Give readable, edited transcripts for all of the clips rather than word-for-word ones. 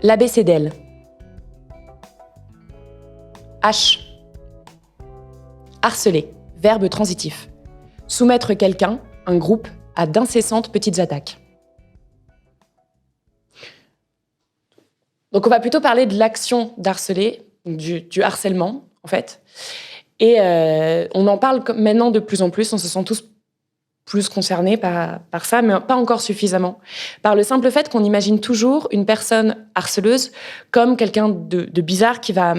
L'ABCDL. H. Harceler, verbe transitif. Soumettre quelqu'un, un groupe, à d'incessantes petites attaques. Donc on va plutôt parler de l'action d'harceler, du harcèlement en fait. Et on en parle maintenant de plus en plus, on se sent tous plus concernés par ça, mais pas encore suffisamment. Par le simple fait qu'on imagine toujours une personne harceleuse comme quelqu'un de bizarre qui va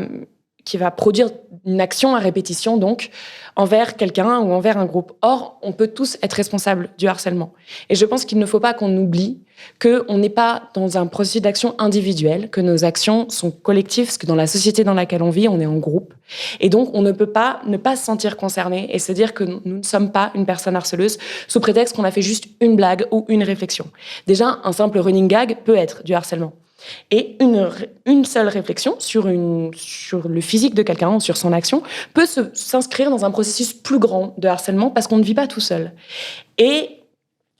produire une action à répétition, donc, envers quelqu'un ou envers un groupe. Or, on peut tous être responsables du harcèlement. Et je pense qu'il ne faut pas qu'on oublie qu'on n'est pas dans un processus d'action individuel, que nos actions sont collectives, parce que dans la société dans laquelle on vit, on est en groupe. Et donc, on ne peut pas ne pas se sentir concerné et se dire que nous ne sommes pas une personne harceleuse sous prétexte qu'on a fait juste une blague ou une réflexion. Déjà, un simple running gag peut être du harcèlement. Et une seule réflexion sur le physique de quelqu'un, sur son action, peut s'inscrire dans un processus plus grand de harcèlement parce qu'on ne vit pas tout seul. Et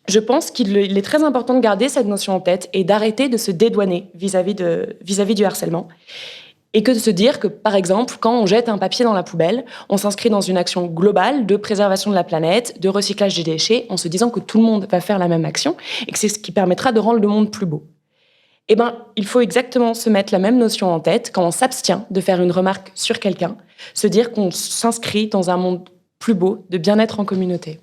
je pense qu'il est très important de garder cette notion en tête et d'arrêter de se dédouaner vis-à-vis du harcèlement. Et que de se dire que, par exemple, quand on jette un papier dans la poubelle, on s'inscrit dans une action globale de préservation de la planète, de recyclage des déchets, en se disant que tout le monde va faire la même action et que c'est ce qui permettra de rendre le monde plus beau. Eh bien, il faut exactement se mettre la même notion en tête quand on s'abstient de faire une remarque sur quelqu'un, se dire qu'on s'inscrit dans un monde plus beau, de bien-être en communauté.